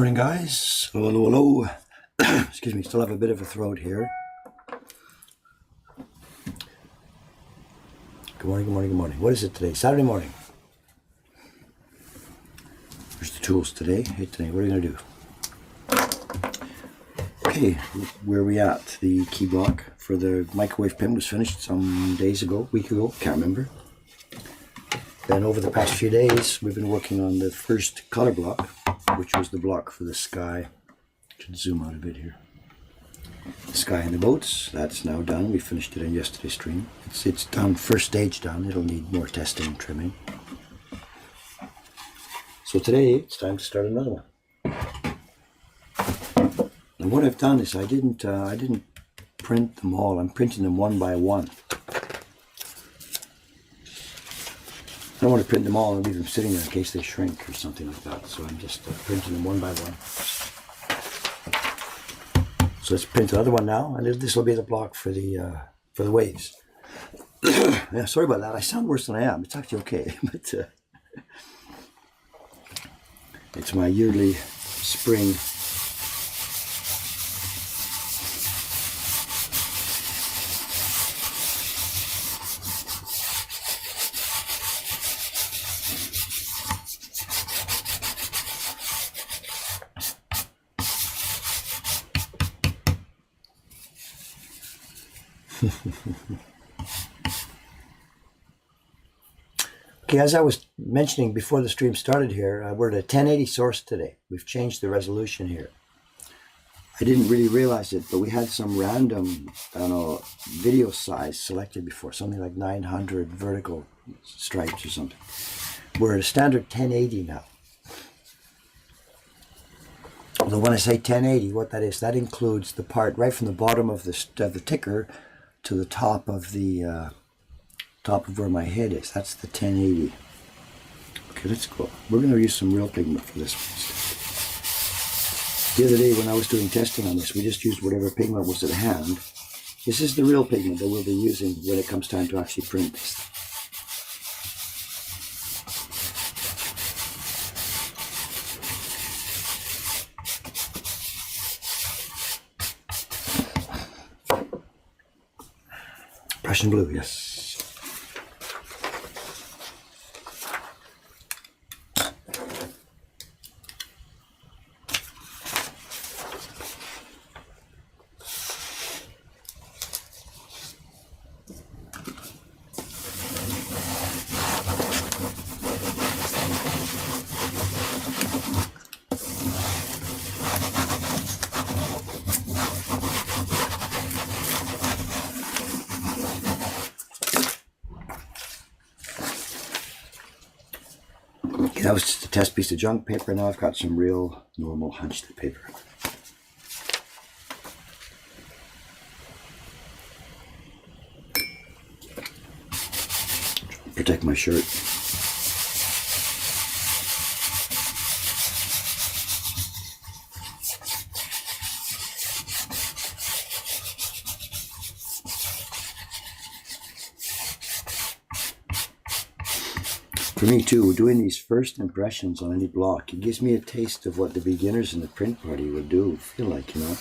Morning, guys. Hello, hello, hello. Excuse me, still have a bit of a throat here. Good morning, good morning, good morning. What is it today? Saturday morning. Here's the tools today. Hey, today, what are you going to do? Okay, where are we at? The key block for the microwave pin was finished some days ago, week ago, can't remember. Then over the past few days, we've been working on the first color block, which was the block for the sky. Should zoom out a bit here. The sky and the boats, that's now done. We finished it in yesterday's stream. It's done, first stage done. It'll need more testing and trimming. So today, it's time to start another one. And what I've done is I didn't print them all. I'm printing them one by one. I don't want to print them all and leave them sitting there in case they shrink or something like that. So I'm just printing them one by one. So let's print another one now, and this will be the block for the waves. Yeah, sorry about that. I sound worse than I am. It's actually okay, but it's my yearly spring. Okay, as I was mentioning before the stream started here, we're at a 1080 source today. We've changed the resolution here. I didn't really realize it, but we had some random, I don't know, video size selected before, something like 900 vertical stripes or something. We're at a standard 1080 now. Although when I say 1080, what that is, that includes the part right from the bottom of the ticker to the top of the top of where my head is. That's the 1080. Okay, let's go. We're going to use some real pigment for this one. The other day when I was doing testing on this, we just used whatever pigment was at hand. This is the real pigment that we'll be using when it comes time to actually print this. Prussian blue, yes. That was just a test piece of junk paper. Now I've got some real normal hunched paper. Protect my shirt. For me too, doing these first impressions on any block, it gives me a taste of what the beginners in the print party would feel like, you know.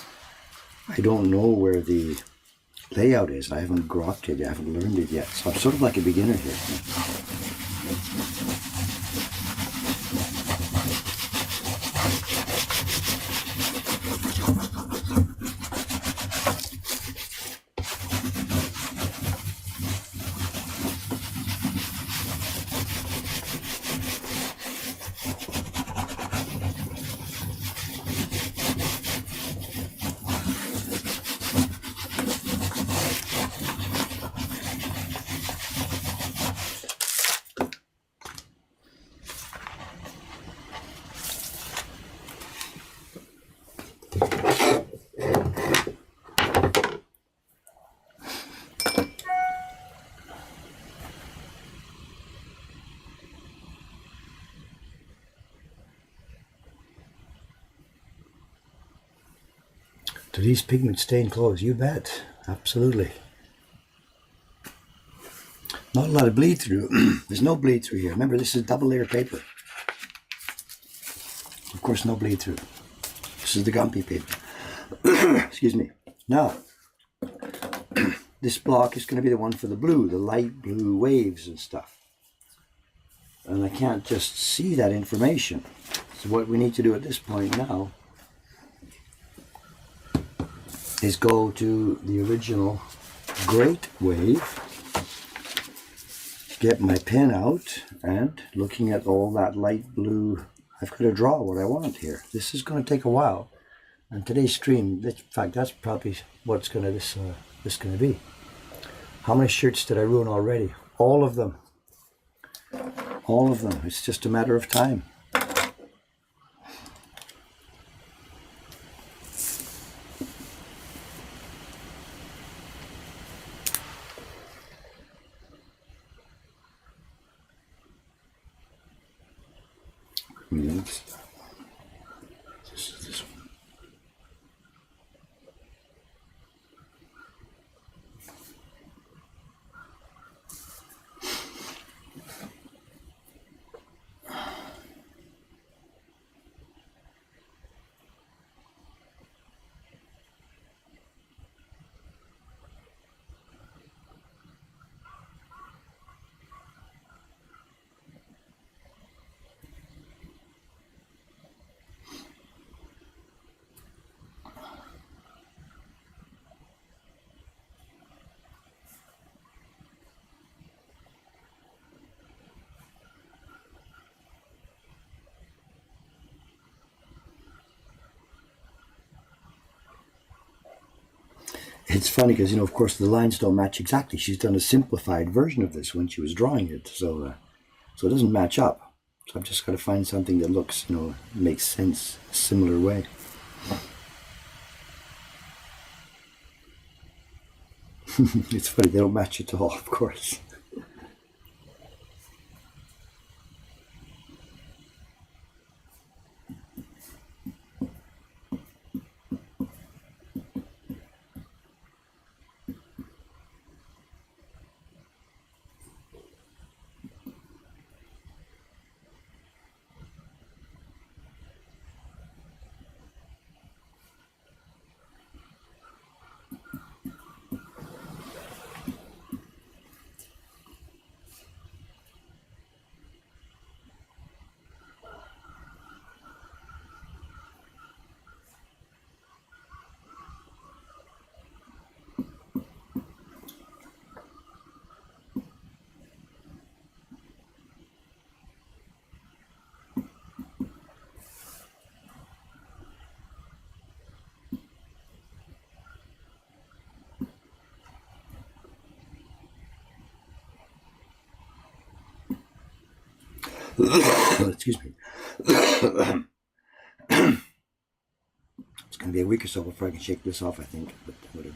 I don't know where the layout is. I haven't grokked it, I haven't learned it yet. So I'm sort of like a beginner here. Do these pigments stain clothes? You bet. Absolutely. Not a lot of bleed through. There's no bleed through here. Remember, this is double layer paper. Of course, no bleed through. This is the gumpy paper. Excuse me. Now, this block is going to be the one for the blue, the light blue waves and stuff. And I can't just see that information. So what we need to do at this point now is go to the original great wave, get my pen out, and looking at all that light blue, I've got to draw what I want here. This is going to take a while. And today's stream, in fact, that's probably what's going to this going to be. How many shirts did I ruin already? All of them. All of them. It's just a matter of time. This is this one. It's funny because, of course, the lines don't match exactly. She's done a simplified version of this when she was drawing it, so it doesn't match up. So I've just got to find something that looks, makes sense a similar way. It's funny, they don't match at all, of course. Excuse me. It's going to be a week or so before I can shake this off, I think. But whatever.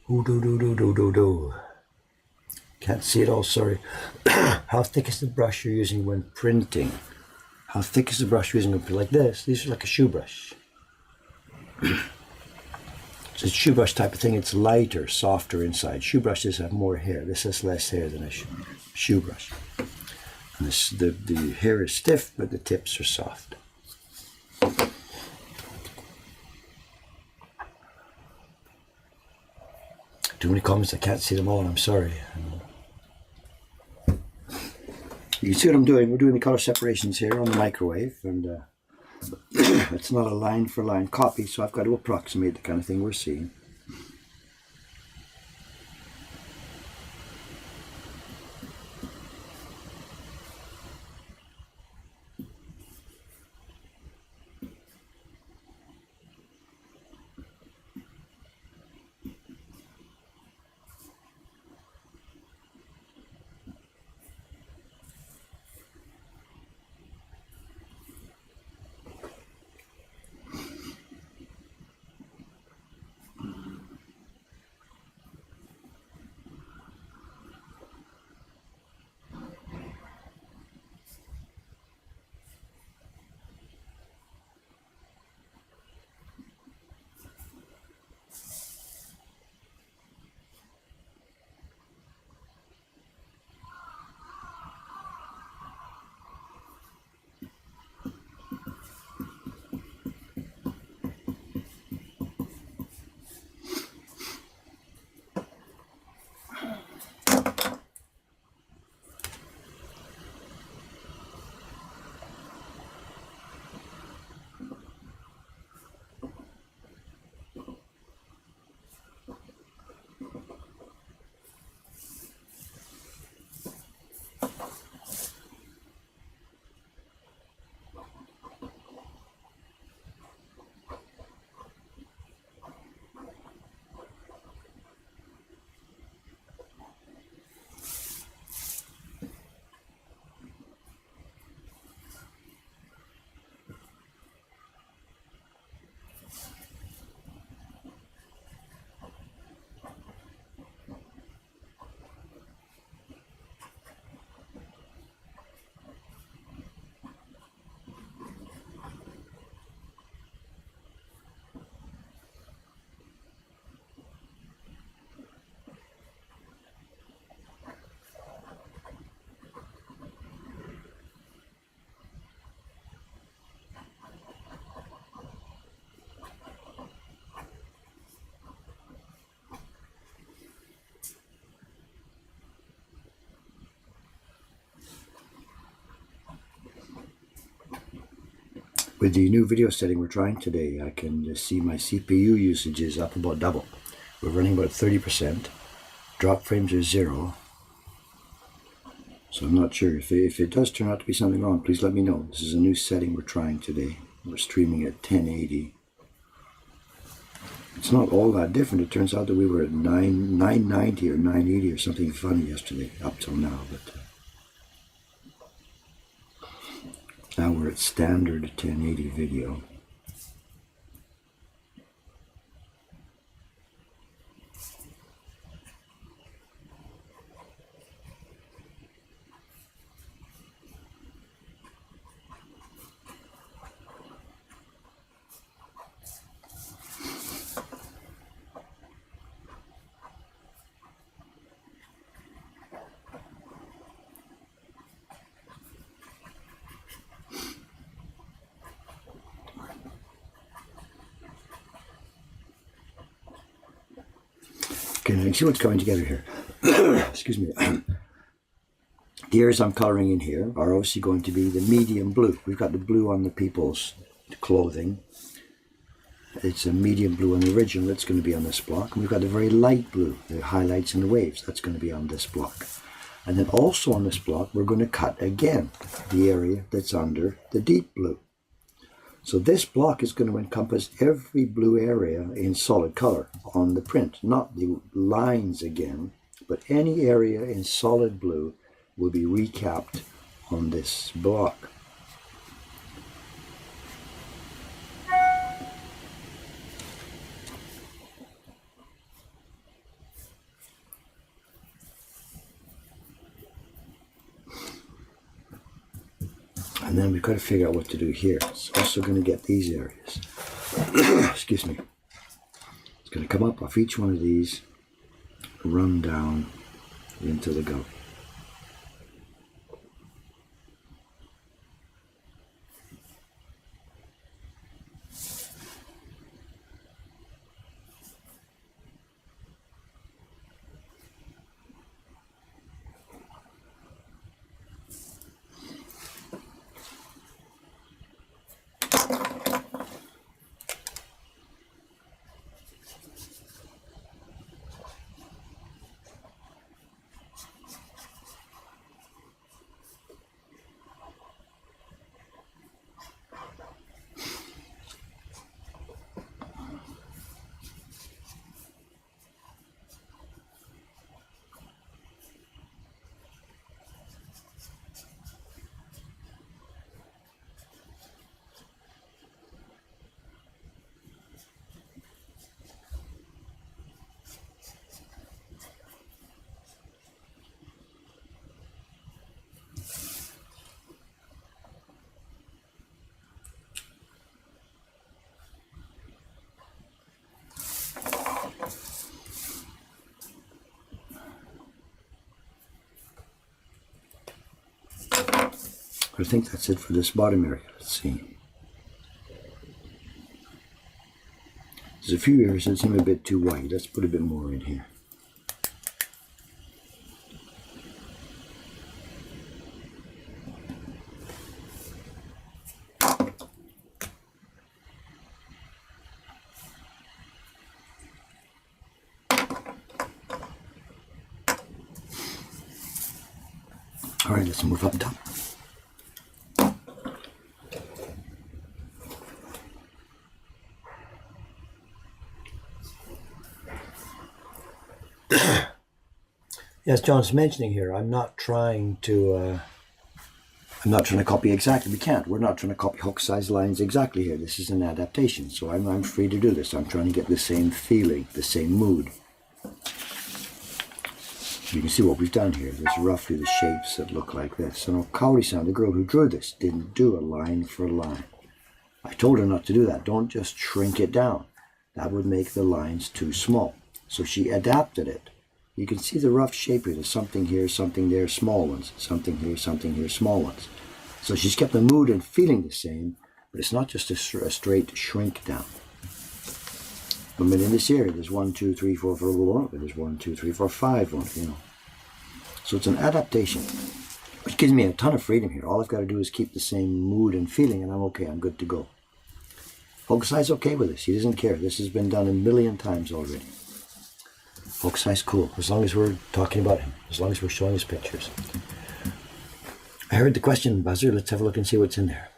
Oh, do. Can't see it all, sorry. How thick is the brush you're using when printing? How thick is the brush you're using? Like this. These are like a shoe brush. It's a shoe brush type of thing. It's lighter, softer inside. Shoe brushes have more hair. This has less hair than a shoe brush. And the hair is stiff, but the tips are soft. Too many comments, I can't see them all, I'm sorry. You can see what I'm doing. We're doing the color separations here on the microwave, and it's not a line for line copy, so I've got to approximate the kind of thing we're seeing. With the new video setting we're trying today, I can just see my CPU usage is up about double. We're running about 30%. Drop frames are 0. So I'm not sure. If it does turn out to be something wrong, please let me know. This is a new setting we're trying today. We're streaming at 1080. It's not all that different. It turns out that we were at 990 or 980 or something funny yesterday, up till now. But now we're at standard 1080 video. Okay, now you see what's coming together here. Excuse me. The areas I'm coloring in here are obviously going to be the medium blue. We've got the blue on the people's clothing. It's a medium blue on the original. That's going to be on this block. And we've got the very light blue, the highlights and the waves. That's going to be on this block. And then also on this block, we're going to cut again the area that's under the deep blue. So this block is going to encompass every blue area in solid color on the print, not the lines again, but any area in solid blue will be recapped on this block. And then we've got to figure out what to do here. It's also going to get these areas. Excuse me. It's going to come up off each one of these, run down into the gully. I think that's it for this bottom area. Let's see. There's a few areas that seem a bit too wide. Let's put a bit more in here. All right, let's move up top. As John's mentioning here, I'm not trying to copy exactly. We can't. We're not trying to copy hook size lines exactly here. This is an adaptation, so I'm free to do this. I'm trying to get the same feeling, the same mood. You can see what we've done here. There's roughly the shapes that look like this. So now Kaori-san, the girl who drew this, didn't do a line for line. I told her not to do that. Don't just shrink it down. That would make the lines too small. So she adapted it. You can see the rough shape here. There's something here, something there, small ones. Something here, small ones. So she's kept the mood and feeling the same, but it's not just a straight shrink down. But in this area, there's 1, 2, 3, 4, 4, there's 1, 2, 3, 4, 5, you know. So it's an adaptation, which gives me a ton of freedom here. All I've got to do is keep the same mood and feeling, and I'm okay. I'm good to go. Hokusai's okay with this. He doesn't care. This has been done a million times already. Hokusai's cool, as long as we're talking about him, as long as we're showing his pictures. I heard the question buzzer. Let's have a look and see what's in there.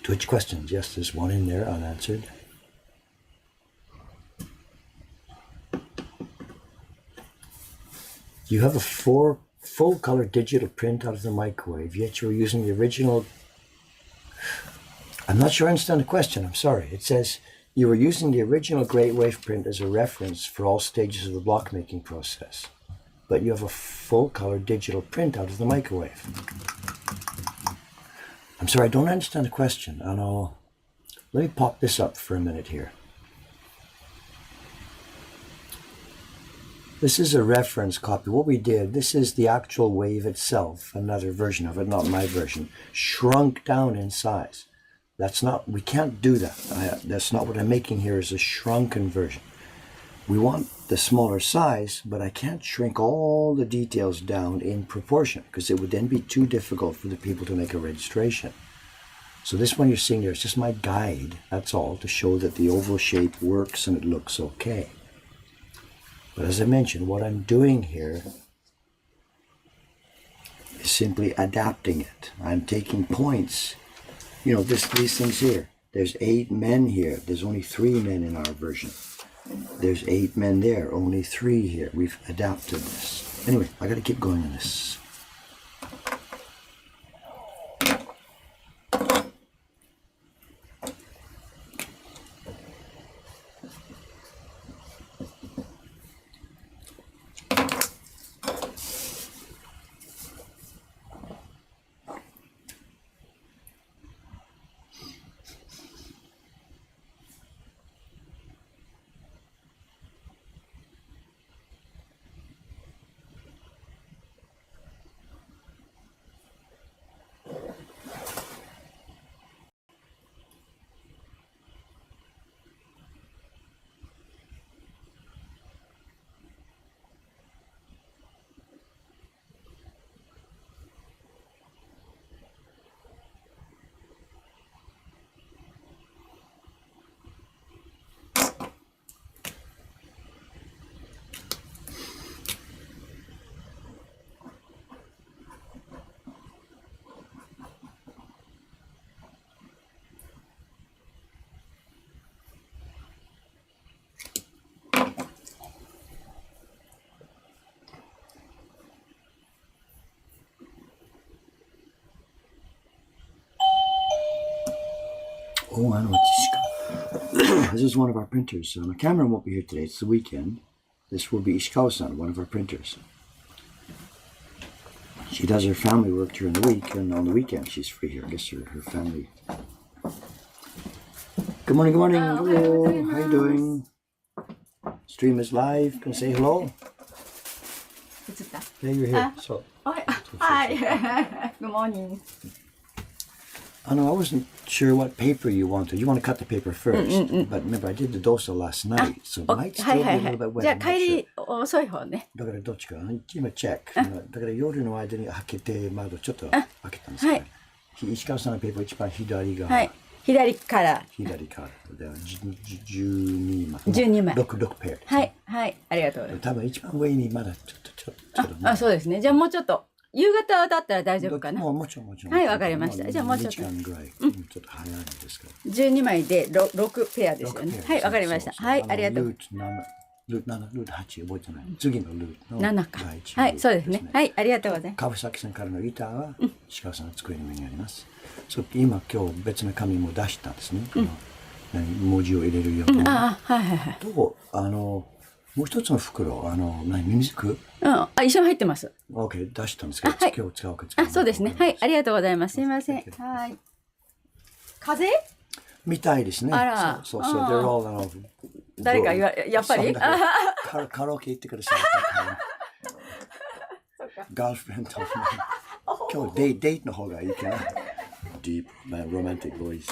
Twitch questions. Yes, there's one in there unanswered. You have a full color digital print out of the microwave, yet you're using the original. I'm not sure I understand the question. I'm sorry. It says you were using the original Great Wave print as a reference for all stages of the block making process, but you have a full color digital print out of the microwave. I'm sorry, I don't understand the question. Let me pop this up for a minute here. This is a reference copy. What we did, this is the actual wave itself, another version of it, not my version, shrunk down in size. We can't do that. That's not what I'm making here, is a shrunken version. We want the smaller size, but I can't shrink all the details down in proportion, because it would then be too difficult for the people to make a registration. So this one you're seeing here is just my guide, that's all, to show that the oval shape works and it looks okay. But as I mentioned, what I'm doing here is simply adapting it. I'm taking points. You know, these things here. There's 8 men here. There's only 3 men in our version. There's 8 men there, only 3 here. We've adapted this. Anyway, I gotta keep going on this. Oh, I know what Ishikawa. This is one of our printers. Cameron won't be here today. It's the weekend. This will be Ishikawa-san, one of our printers. She does her family work during the week, and on the weekend she's free here. I guess her family. Good morning, good morning. Hello, how you doing? Stream is live. Can I say hello? Yeah, you're here. So. Hi. Good morning. I know I wasn't sure what paper you wanted. You want to cut the paper first, but remember I did the dosa last night, so it might still be a little bit wet. じゃあ帰り遅い方ね。だからどっちか今チェック。だから夜の間に開けて窓ちょっと開けたんですけど、石川さんのペーパー一番左が、はい、左からで12枚、12枚、6ペア。はいはい、ありがとうございます。多分一番上にまだちょっと。あ、そうですね。じゃあもうちょっと夕方だったら大丈夫かな。もちろん。はい、わかりました。じゃあもうちょっと。2時間ぐらい、ちょっと早いんですから。12枚で6ペアですよね。はい、わかりました。はい、ありがとう。ルート7、ルート8覚えてない。次のルートの7か。はい、そうですね。はい、ありがとうございます。川崎さんからのギターは石川さんの机の上にあります。今日別の紙も出したんですね。文字を入れるような。ともう一つの袋、ミミズク？一緒に入ってます。OK、出したんですけど、今日使うか使うか。そうですね。はい、ありがとうございます。すみません。はい。風みたいですね。あら。そう、they're all 誰かやっぱりカラオケ行ってください。ガールフレンドと今日デートの方がいいかな。Deep, romantic voice.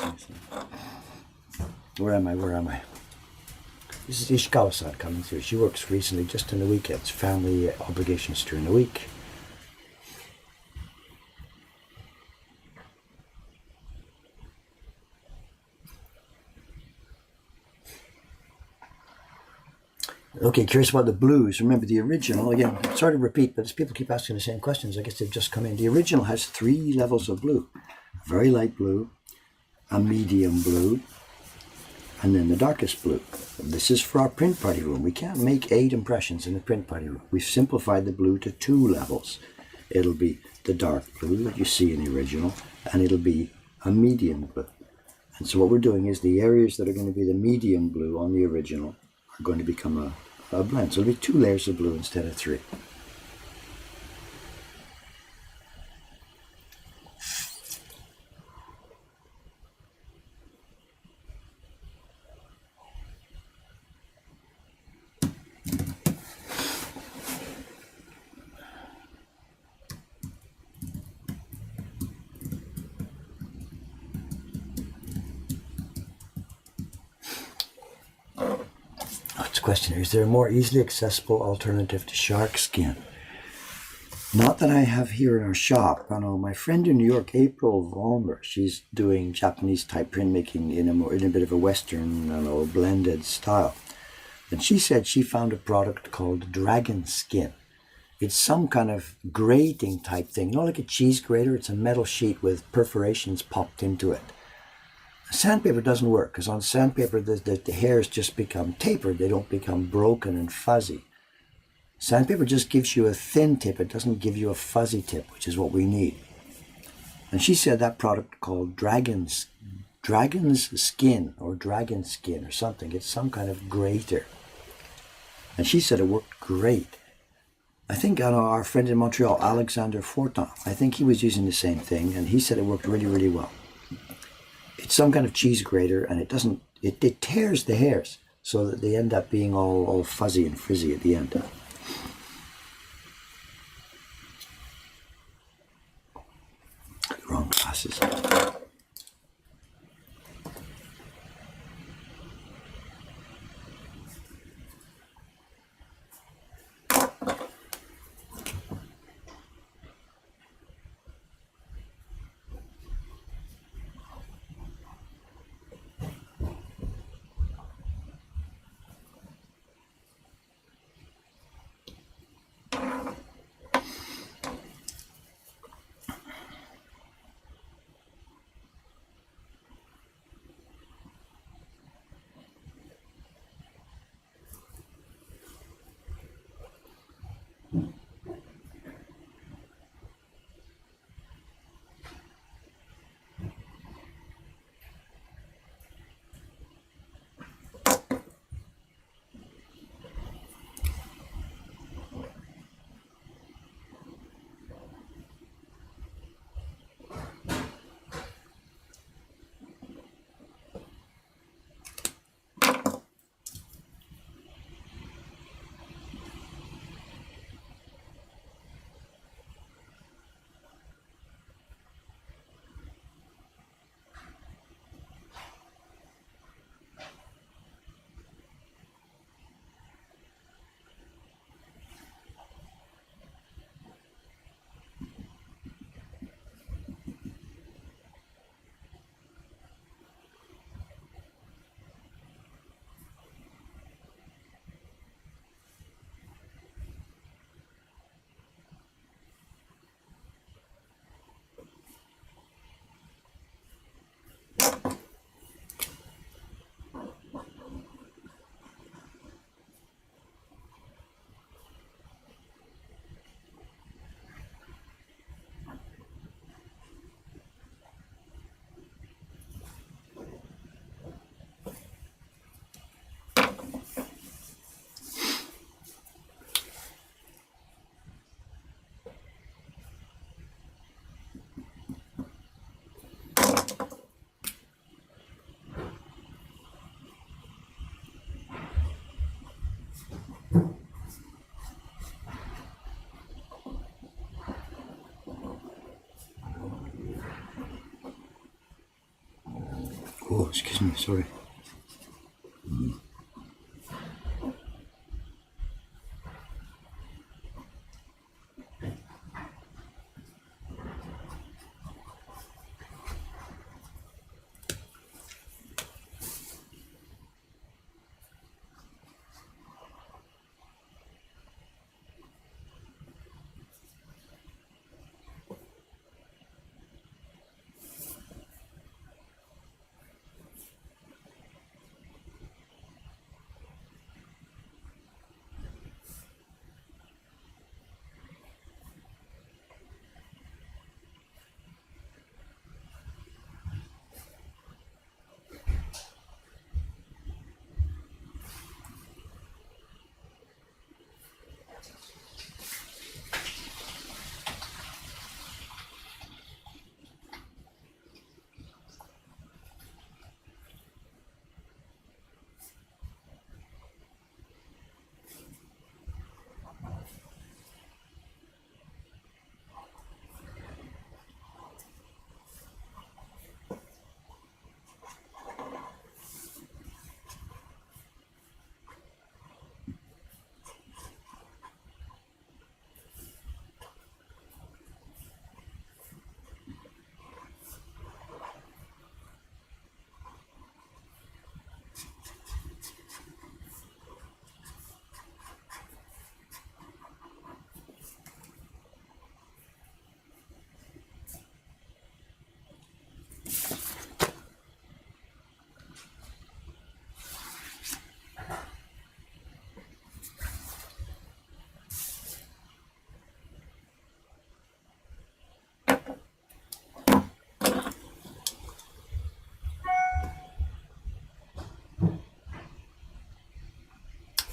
Where am I? This is Ishikawa-san coming through. She works recently just on the weekends, family obligations during the week. Okay, curious about the blues. Remember the original, again, sorry to repeat, but as people keep asking the same questions, I guess they've just come in. The original has 3 levels of blue. A very light blue, a medium blue, and then the darkest blue. This is for our print party room. We can't make 8 impressions in the print party room. We've simplified the blue to 2 levels. It'll be the dark blue that you see in the original, and it'll be a medium blue. And so what we're doing is the areas that are going to be the medium blue on the original are going to become a blend. So it'll be 2 layers of blue instead of 3. Question: is there a more easily accessible alternative to shark skin? Not that I have here in our shop. I know my friend in New York, April Vollmer, she's doing Japanese type printmaking in a bit of a Western, blended style. And she said she found a product called dragon skin. It's some kind of grating type thing, not like a cheese grater. It's a metal sheet with perforations popped into it. Sandpaper doesn't work because on sandpaper the hairs just become tapered. They don't become broken and fuzzy. Sandpaper just gives you a thin tip. It doesn't give you a fuzzy tip, which is what we need. And she said that product called dragon's skin or dragon skin or something. It's some kind of grater. And she said it worked great. I think our friend in Montreal, Alexander Fortin, I think he was using the same thing, and he said it worked really, really well. It's some kind of cheese grater, and it tears the hairs so that they end up being all fuzzy and frizzy at the end. Wrong glasses. Oh, excuse me, sorry.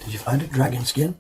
Did you find it, dragon skin?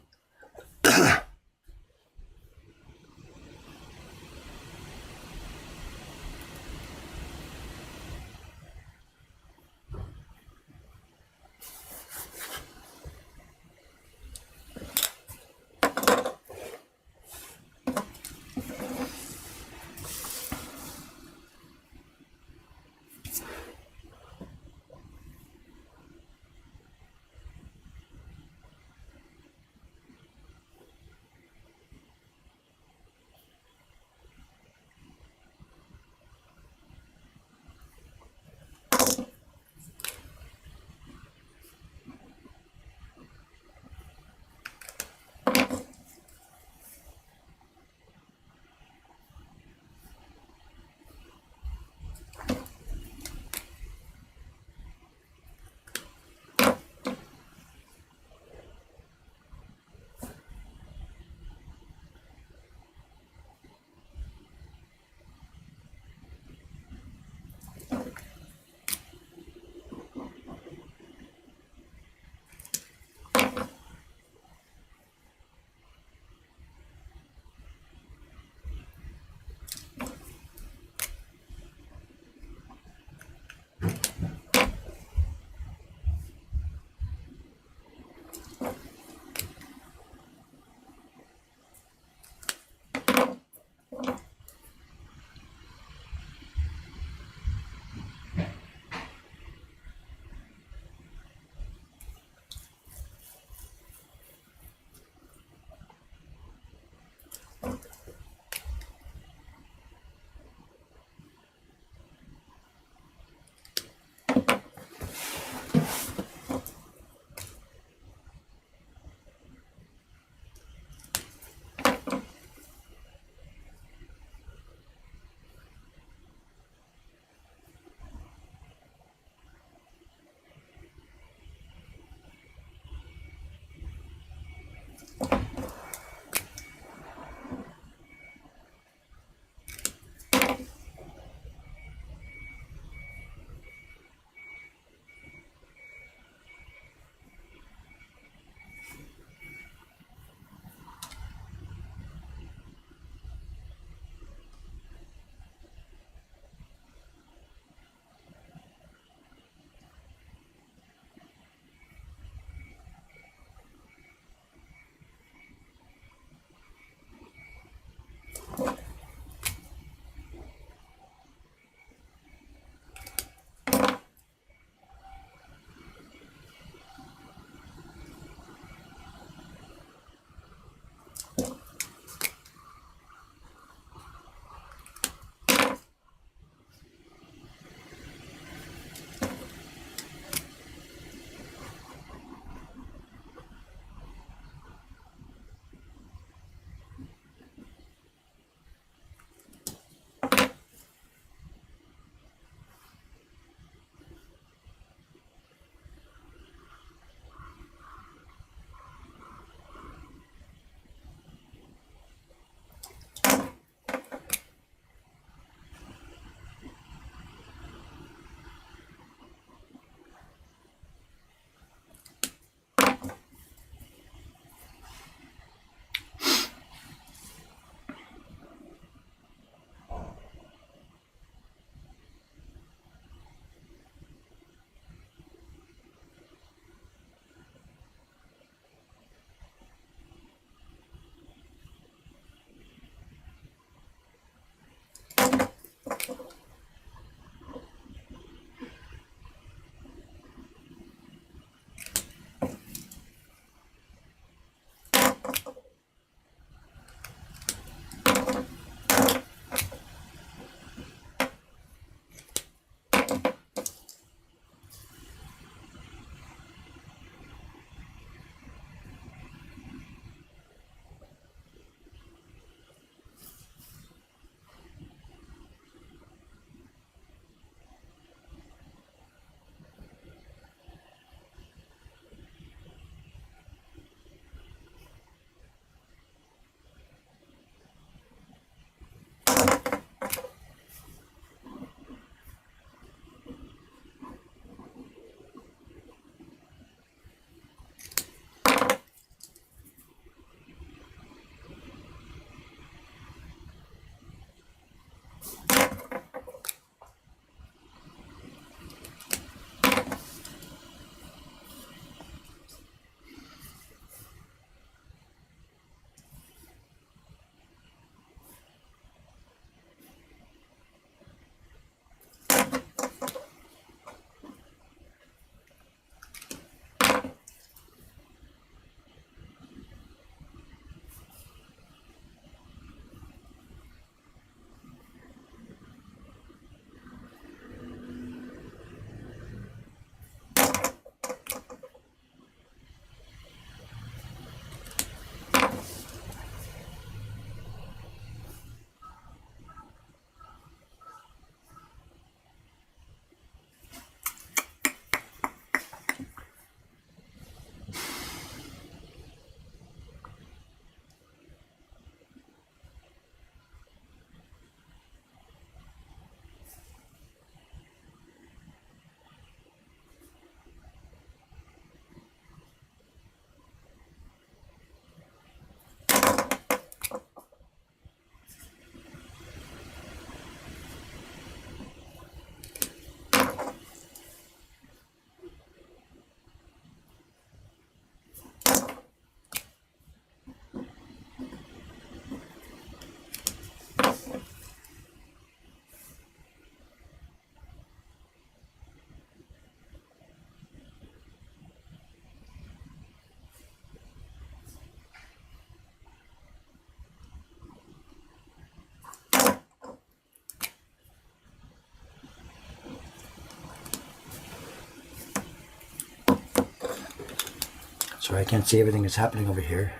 Sorry, I can't see everything that's happening over here.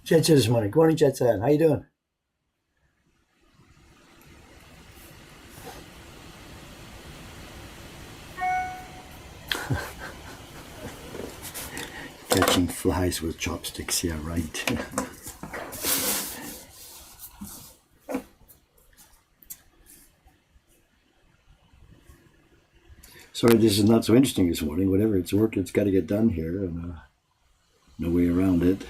Jet's here this morning. Good morning, Jet's on. How you doing? Catching flies with chopsticks, yeah, right. Sorry, this is not so interesting this morning. Whatever, it's work, it's got to get done here, and no way around it.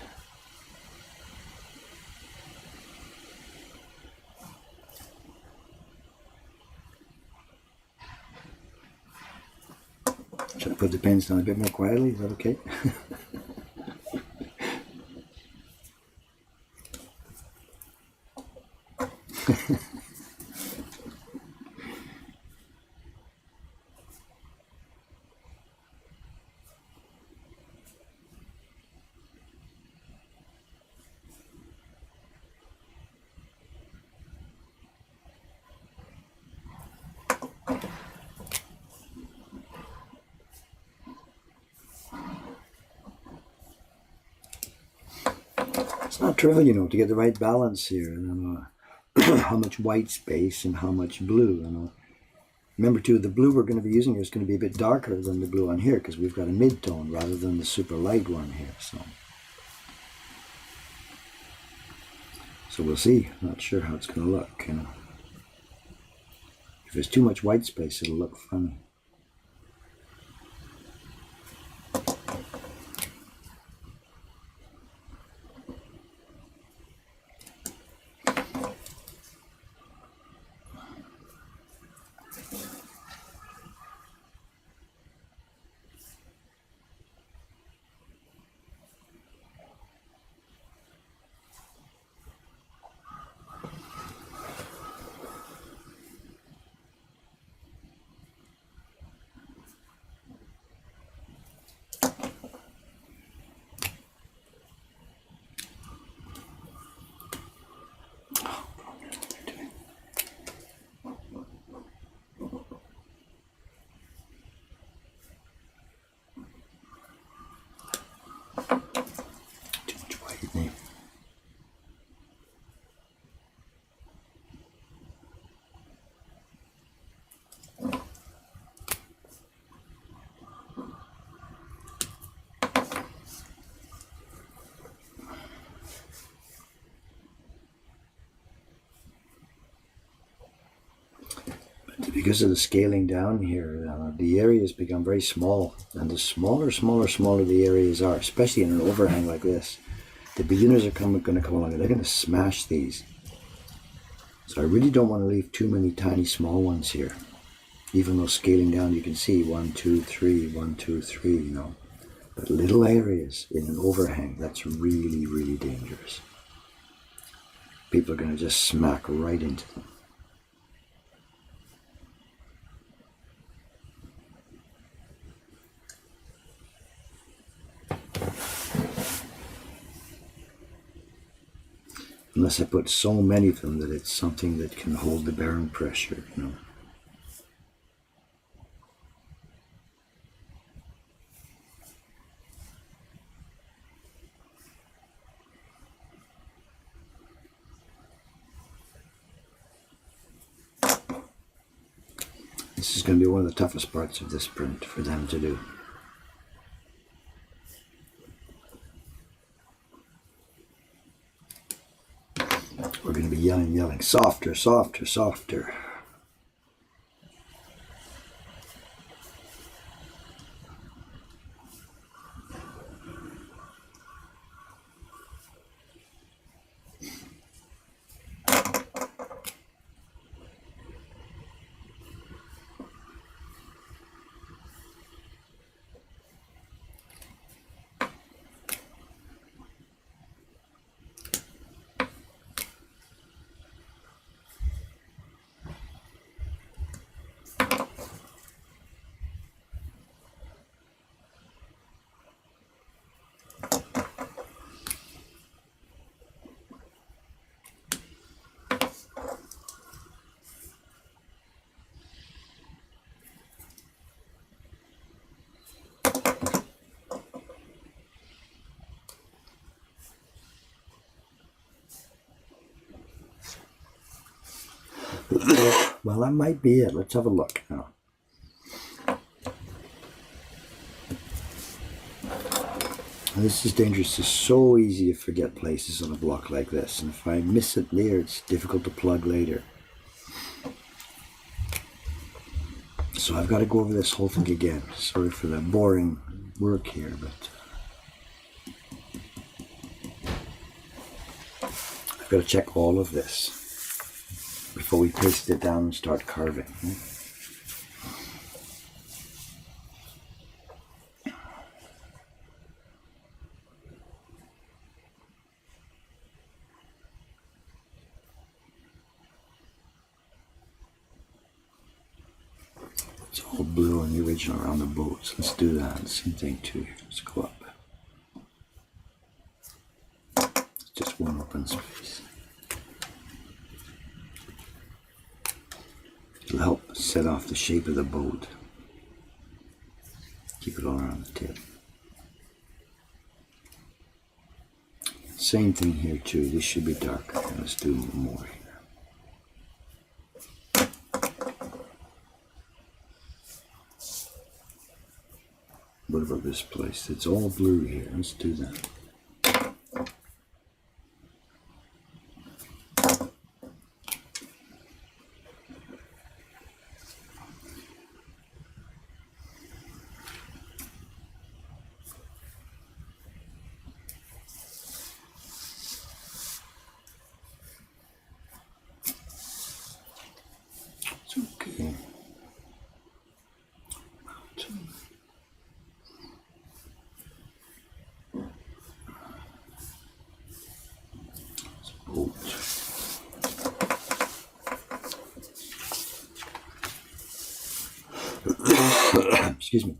Should I put the pens down a bit more quietly? Is that okay? It's not trivial, you know, to get the right balance here, and how much white space and how much blue. Remember too, the blue we're going to be using here is going to be a bit darker than the blue on here because we've got a mid-tone rather than the super light one here. So we'll see. Not sure how it's going to look. If there's too much white space, it'll look funny. Because of the scaling down here, the areas become very small, and the smaller the areas are, especially in an overhang like this, the beginners are going to come along and they're going to smash these. So I really don't want to leave too many tiny small ones here. Even though scaling down, you can see 1, 2, 3, 1, 2, 3, you know. But little areas in an overhang, that's really, really dangerous. People are going to just smack right into them. Unless I put so many of them that it's something that can hold the bearing pressure, you know. This is going to be one of the toughest parts of this print for them to do. We're going to be yelling, softer, softer, softer. Well, that might be it. Let's have a look now. This is dangerous. It's so easy to forget places on a block like this. And if I miss it there, it's difficult to plug later. So I've got to go over this whole thing again. Sorry for the boring work here, but I've got to check all of this before we paste it down and start carving. It's all blue on the original around the boats. Let's do that. Same thing too. Let's go up. It's just one open space. It'll help set off the shape of the boat. Keep it all around the tip. Same thing here too. This should be darker. Let's do more here. What about this place? It's all blue here. Let's do that. It's okay. Mountain. Excuse me.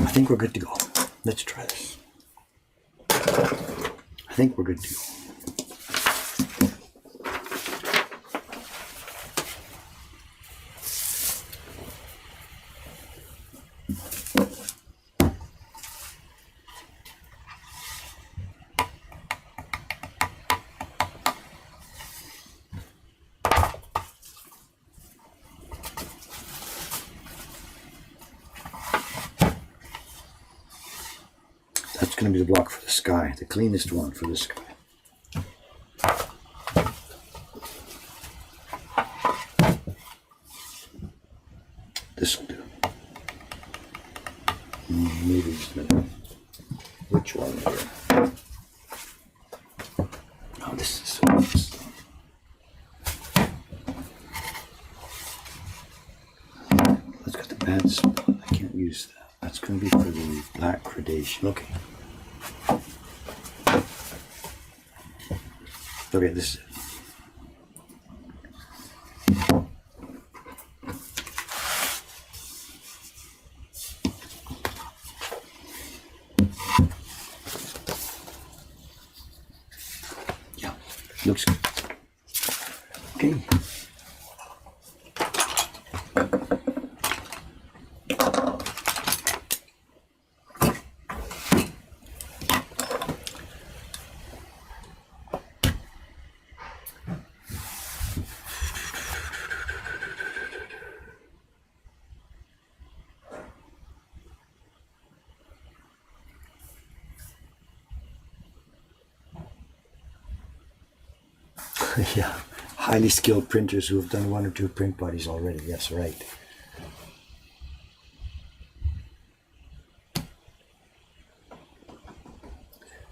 I think we're good to go. Let's try this. I think we're good to go. That's going to be the block for the sky, the cleanest one for the sky. This will do. Maybe it's better. Which one here? Oh, this is so nice. That's got the bad spot. I can't use that. That's going to be for the black gradation. Okay. Okay, this is it. Yeah, looks good. Okay. Yeah, highly skilled printers who have done 1 or 2 print bodies already. Yes, right.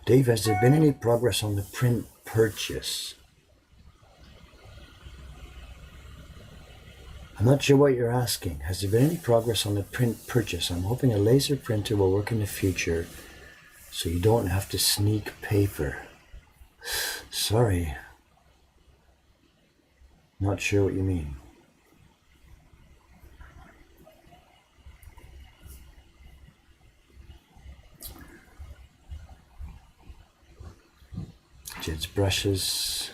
Dave, has there been any progress on the print purchase? I'm not sure what you're asking. Has there been any progress on the print purchase? I'm hoping a laser printer will work in the future so you don't have to sneak paper. Sorry. Not sure what you mean. Jed's brushes.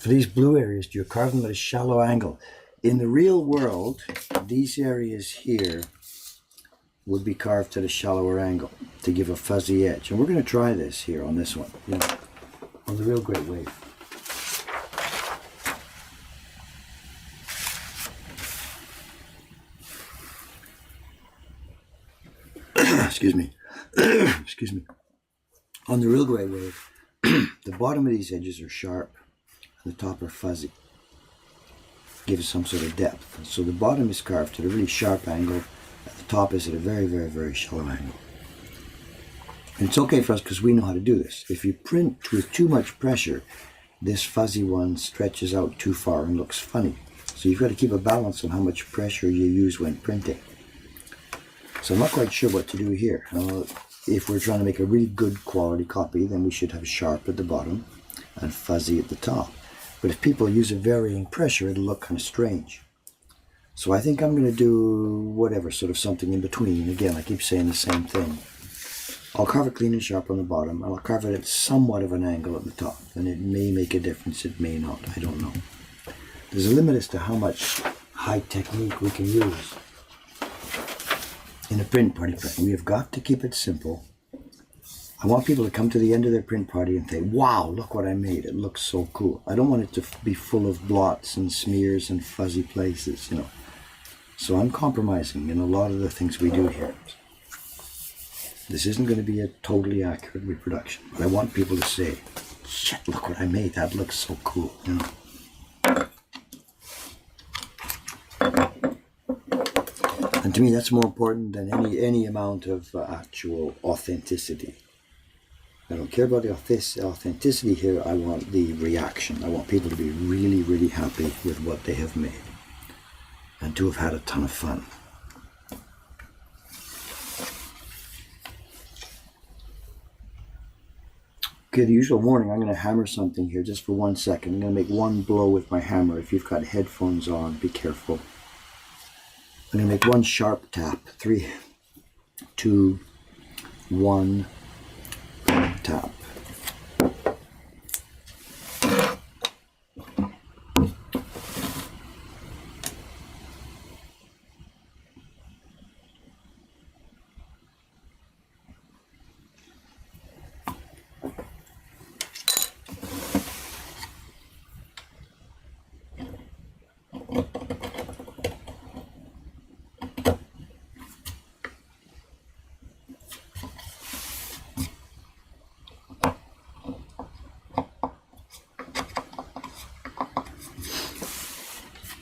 For these blue areas, do you carve them at a shallow angle? In the real world, these areas here would be carved at a shallower angle to give a fuzzy edge. And we're going to try this here on this one, on the Real Great Wave. Excuse me. Excuse me. On the Real Great Wave, the bottom of these edges are sharp and the top are fuzzy. Give it some sort of depth. So the bottom is carved at a really sharp angle, and the top is at a very, very, very shallow angle. And it's okay for us because we know how to do this. If you print with too much pressure, this fuzzy one stretches out too far and looks funny. So you've got to keep a balance on how much pressure you use when printing. So I'm not quite sure what to do here. If we're trying to make a really good quality copy, then we should have sharp at the bottom and fuzzy at the top. But if people use a varying pressure, it'll look kind of strange. So I think I'm going to do whatever, sort of something in between. Again, I keep saying the same thing. I'll carve it clean and sharp on the bottom, and I'll carve it at somewhat of an angle at the top. And it may make a difference, it may not, I don't know. There's a limit as to how much high technique we can use in a print party print. We have got to keep it simple. I want people to come to the end of their print party and say, wow, look what I made. It looks so cool. I don't want it to be full of blots and smears and fuzzy places, So I'm compromising in a lot of the things we do here. This isn't going to be a totally accurate reproduction, but I want people to say, shit, look what I made. That looks so cool, And to me, that's more important than any amount of actual authenticity. I don't care about the authenticity here. I want the reaction. I want people to be really, really happy with what they have made and to have had a ton of fun. Okay, the usual warning, I'm going to hammer something here just for 1 second. I'm going to make one blow with my hammer. If you've got headphones on, be careful. I'm going to make one sharp tap. 3, 2, 1, tap.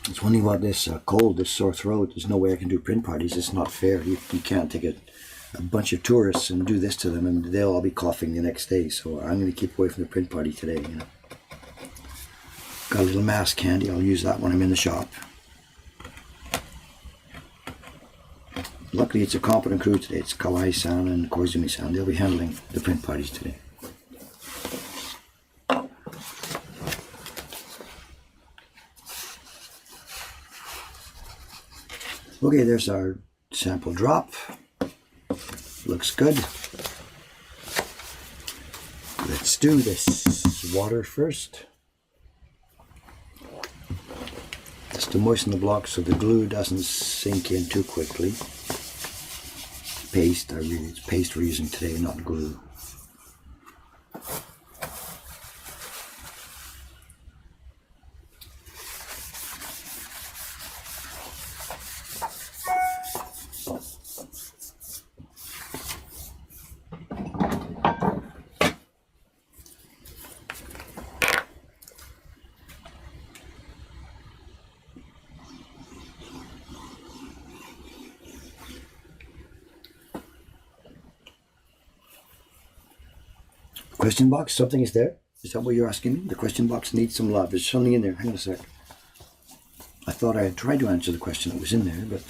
It's one thing about this cold, this sore throat. There's no way I can do print parties. It's not fair. You can't take a bunch of tourists and do this to them and they'll all be coughing the next day. So I'm going to keep away from the print party today. Got a little mask candy. I'll use that when I'm in the shop. Luckily it's a competent crew today. It's Kawai-san and Koizumi-san. They'll be handling the print parties today. Okay, there's our sample drop. Looks good. Let's do this. Water first. Just to moisten the block so the glue doesn't sink in too quickly. Paste, it's paste we're using today, not glue. Question box, something is there? Is that what you're asking me? The question box needs some love. There's something in there. Hang on a sec. I thought I had tried to answer the question that was in there, but...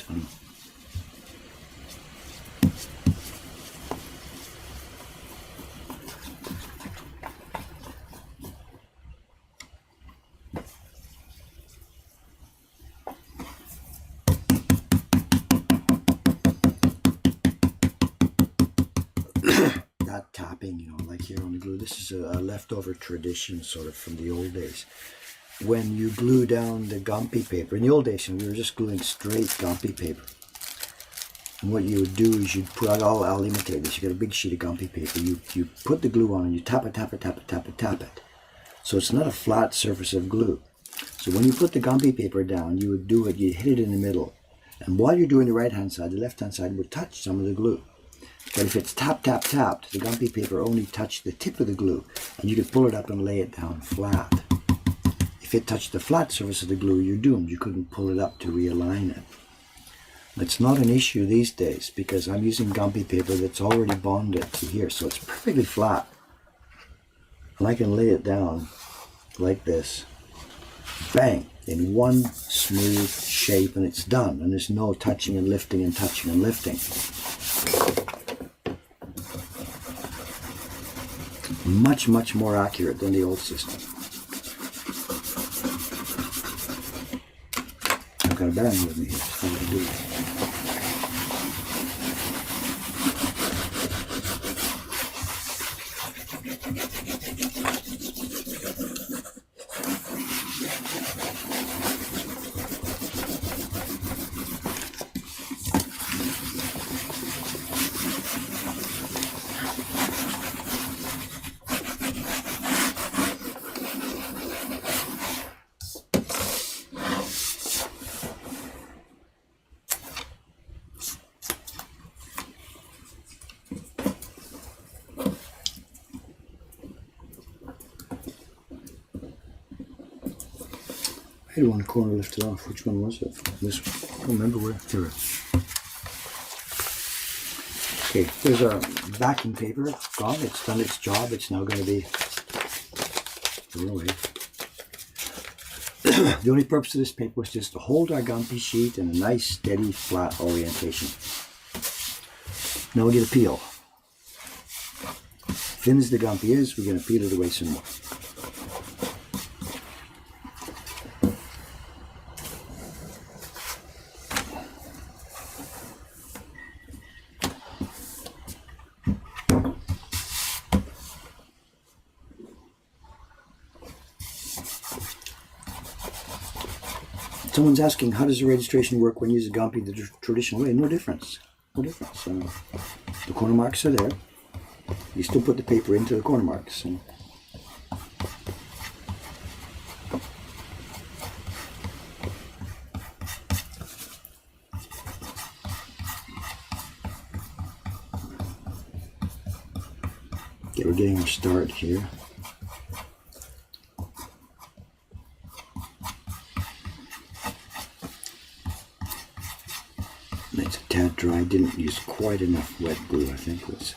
that tapping, you know, like here on the glue. This is a leftover tradition sort of from the old days. When you glue down the Gumpy paper, in the old days we were just gluing straight Gumpy paper. And what you would do is you'd put out, I'll imitate this, you get a big sheet of Gumpy paper, you put the glue on and you tap it, tap it, tap it, tap it, tap it. So it's not a flat surface of glue. So when you put the Gumpy paper down, you would do it, you hit it in the middle. And while you're doing the right hand side, the left hand side would touch some of the glue. But if it's tap, tap, tapped, the Gumpy paper only touched the tip of the glue, and you could pull it up and lay it down flat. If it touched the flat surface of the glue, you're doomed. You couldn't pull it up to realign it. It's not an issue these days because I'm using Gumpy paper that's already bonded to here, so it's perfectly flat. And I can lay it down like this, bang, in one smooth shape, and it's done. And there's no touching and lifting and touching and lifting. Much, much more accurate than the old system. I've got a band with me here, so I'm going to do it. I had one corner lifted off. Which one was it? This one. I don't remember where. Here. Okay, there's our backing paper. Gone. It's done its job. It's now going to be thrown away. The only purpose of this paper was just to hold our Gumpy sheet in a nice, steady, flat orientation. Now we'll get a peel. Thin as the Gumpy is, we're going to peel it away some more. Someone's asking, how does the registration work when you use a Gumpy the traditional way? No difference. No difference. The corner marks are there. You still put the paper into the corner marks. And okay, we're getting our start here. It's a tad dry. Didn't use quite enough wet glue, I think. Was.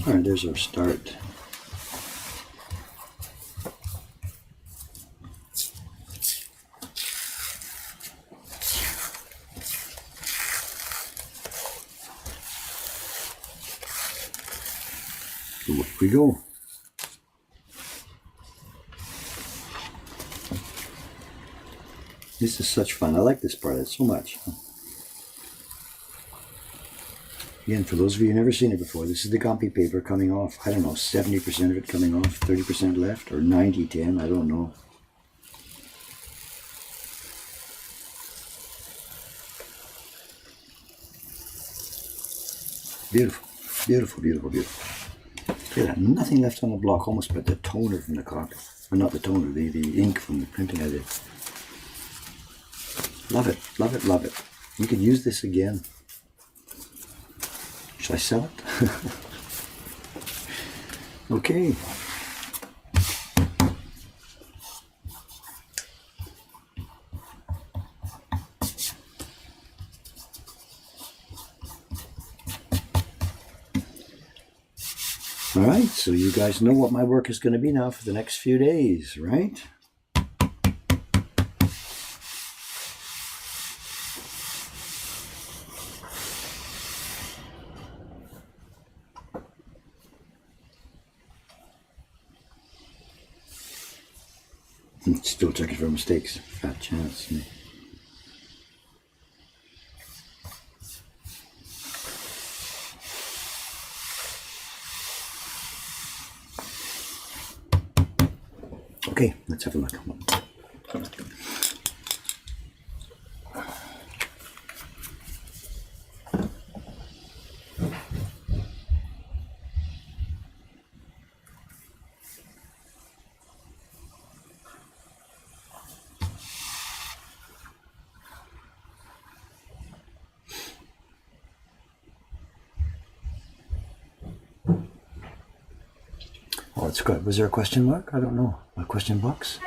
Alright, there's our start. Away we go. This is such fun. I like this part so much. Again, for those of you who've never seen it before, this is the Gumpy paper coming off. I don't know, 70% of it coming off, 30% left, or 90-10, I don't know. Beautiful, beautiful, beautiful, beautiful. Look at that, nothing left on the block, almost but the toner from the copy. Or not the toner, the ink from the printing I did. Love it, love it, love it. You could use this again. Should I sell it? Okay. All right, so you guys know what my work is going to be now for the next few days, right? Still checking for mistakes. Fat chance. Okay, let's have a look. Oh, it's good. Was there a question mark? I don't know. A question box?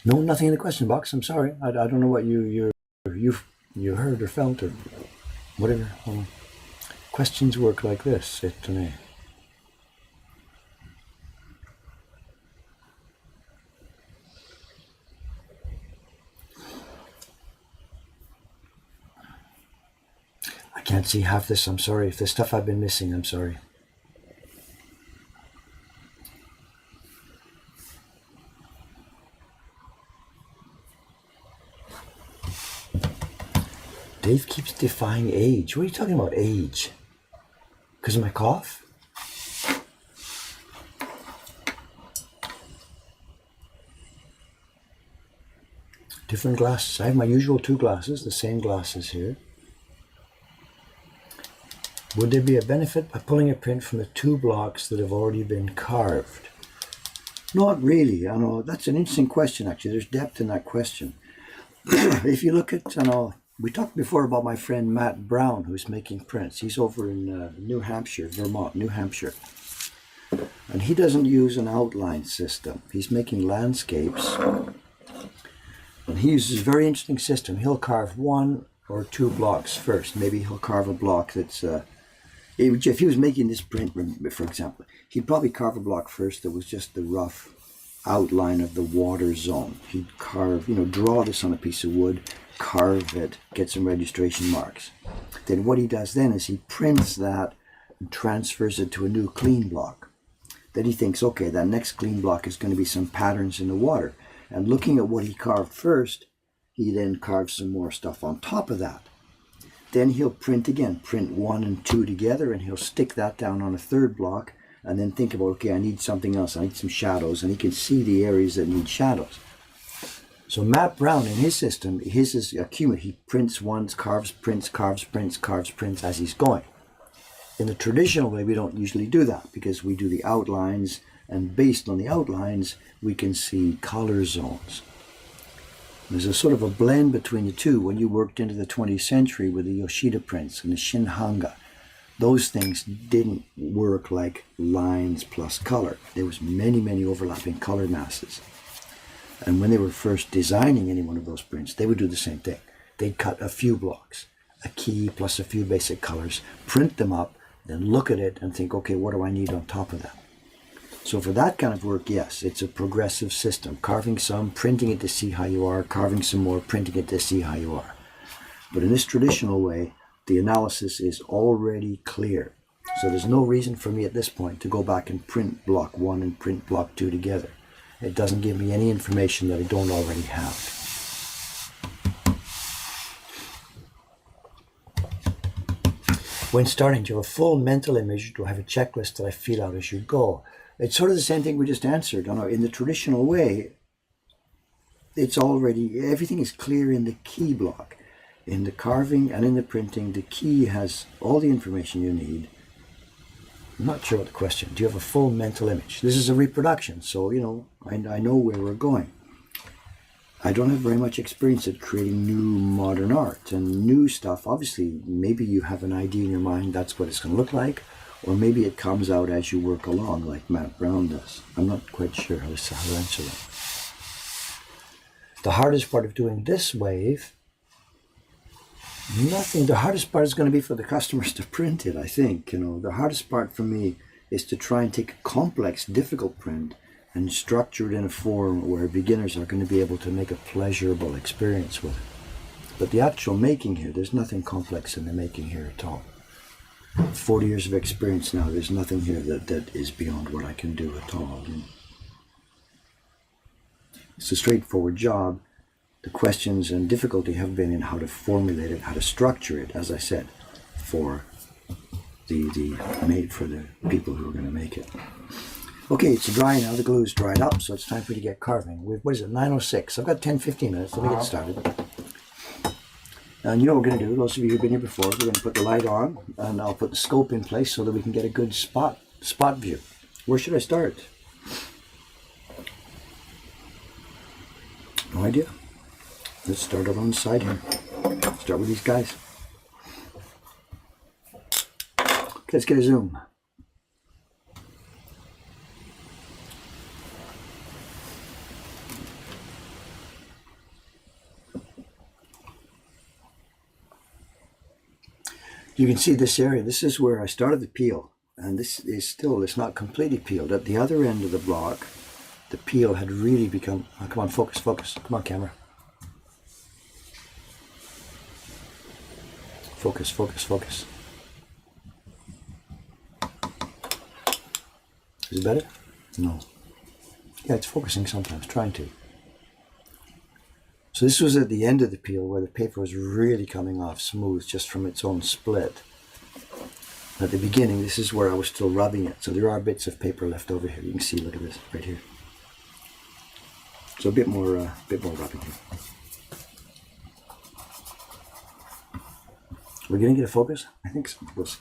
No, nothing in the question box. I'm sorry. I don't know what you heard or felt or whatever. Questions work like this. I can't see half this. I'm sorry. If there's stuff I've been missing, I'm sorry. Dave keeps defying age. What are you talking about, age? Because of my cough? Different glasses. I have my usual 2 glasses, the same glasses here. Would there be a benefit by pulling a print from the 2 blocks that have already been carved? Not really. I know that's an interesting question, actually. There's depth in that question. If you look at, we talked before about my friend Matt Brown, who's making prints. He's over in New Hampshire, Vermont, New Hampshire. And he doesn't use an outline system. He's making landscapes. And he uses a very interesting system. He'll carve 1 or 2 blocks first. Maybe he'll carve a block that's, if he was making this print, for example, he'd probably carve a block first that was just the rough outline of the water zone. He'd carve, draw this on a piece of wood, carve it, get some registration marks. Then what he does then is he prints that and transfers it to a new clean block. Then he thinks, okay, that next clean block is going to be some patterns in the water. And looking at what he carved first, he then carves some more stuff on top of that. Then he'll print again, print 1 and 2 together, and he'll stick that down on a 3rd block, and then think about, okay, I need something else, I need some shadows, and he can see the areas that need shadows. So Matt Brown, in his system, his is accumulate. He prints once, carves, prints, carves, prints, carves, prints as he's going. In the traditional way, we don't usually do that because we do the outlines, and based on the outlines, we can see color zones. There's a sort of a blend between the two. When you worked into the 20th century with the Yoshida prints and the Shinhanga, those things didn't work like lines plus color. There was many, many overlapping color masses. And when they were first designing any one of those prints, they would do the same thing. They'd cut a few blocks, a key plus a few basic colors, print them up, then look at it and think, okay, what do I need on top of that? So for that kind of work, yes, it's a progressive system. Carving some, printing it to see how you are, carving some more, printing it to see how you are. But in this traditional way, the analysis is already clear. So there's no reason for me at this point to go back and print block 1 and print block 2 together. It doesn't give me any information that I don't already have. When starting, do you have a full mental image, or do I have a checklist that I feel out as you go? It's sort of the same thing we just answered. In the traditional way, it's already, everything is clear in the key block. In the carving and in the printing, the key has all the information you need. I'm not sure what the question. Do you have a full mental image? This is a reproduction, so I know where we're going. I don't have very much experience at creating new modern art and new stuff. Obviously, maybe you have an idea in your mind that's what it's going to look like, or maybe it comes out as you work along, like Matt Brown does. I'm not quite sure how to answer that. The hardest part of doing this wave, nothing. The hardest part is going to be for the customers to print it, I think. The hardest part for me is to try and take a complex, difficult print and structure it in a form where beginners are going to be able to make a pleasurable experience with it. But the actual making here, there's nothing complex in the making here at all. 40 years of experience now, there's nothing here that is beyond what I can do at all. It's a straightforward job. The questions and difficulty have been in how to formulate it, how to structure it, as I said, for the people who are going to make it. Okay, it's dry now. The glue's dried up, so it's time for you to get carving. What is it, 9:06? I've got 10-15 minutes. Let me get started. And you know what we're going to do, those of you who've been here before, we're going to put the light on, and I'll put the scope in place so that we can get a good spot view. Where should I start? No idea. Let's start up on the side here. Start with these guys. Okay, let's get a zoom. You can see this area. This is where I started the peel, and this is still, it's not completely peeled. At the other end of the block, the peel had really become, oh, come on, focus. Come on, camera. Focus. Is it better? No. Yeah, it's focusing sometimes, trying to. So this was at the end of the peel where the paper was really coming off smooth just from its own split. At the beginning, this is where I was still rubbing it. So there are bits of paper left over here. You can see, look at this, right here. So a bit more rubbing here. We're going to get a focus? I think so. We'll see.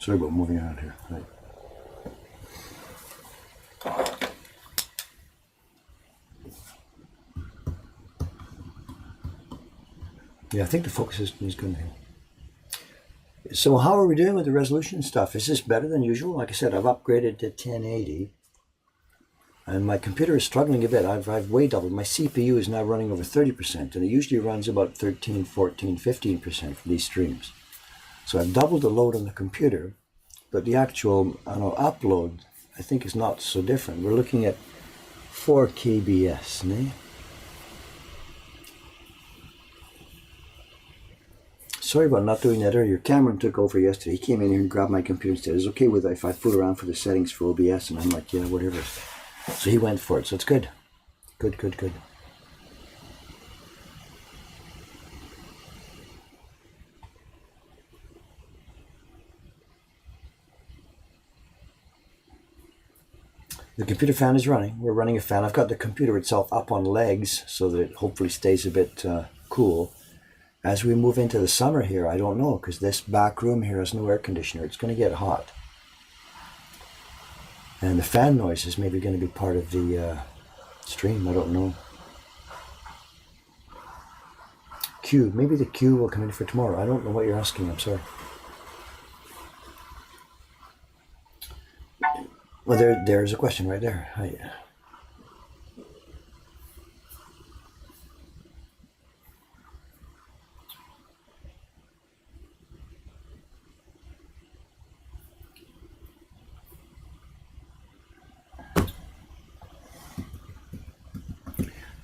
Sorry about moving around here. Right. Yeah, I think the focus is good now. So how are we doing with the resolution stuff? Is this better than usual? Like I said, I've upgraded to 1080. And my computer is struggling a bit. I've way doubled. My CPU is now running over 30%, and it usually runs about 13, 14, 15% for these streams. So I've doubled the load on the computer, but the actual upload, I think, is not so different. We're looking at 4 kbs, né? Sorry about not doing that earlier. Cameron took over yesterday. He came in here and grabbed my computer and said, "Is it okay with if I fool around for the settings for OBS?" And I'm like, "Yeah, whatever." So he went for it. So it's good. Good. The computer fan is running. We're running a fan. I've got the computer itself up on legs so that it hopefully stays a bit cool. As we move into the summer here, I don't know, because this back room here has no air conditioner. It's going to get hot. And the fan noise is maybe going to be part of the stream. I don't know. Q. Maybe the Q will come in for tomorrow. I don't know what you're asking. I'm sorry. Well, there's a question right there. Hi.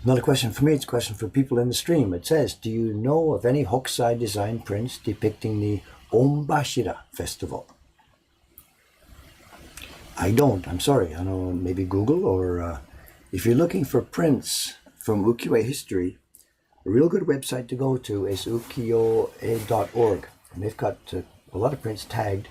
Not a question for me, it's a question for people in the stream. It says, do you know of any hook side design prints depicting the Ombashira Festival. I don't, I'm sorry. I don't know, maybe Google, or if you're looking for prints from ukiyo-e history, a real good website to go to is ukiyo-e.org. And they've got a lot of prints tagged.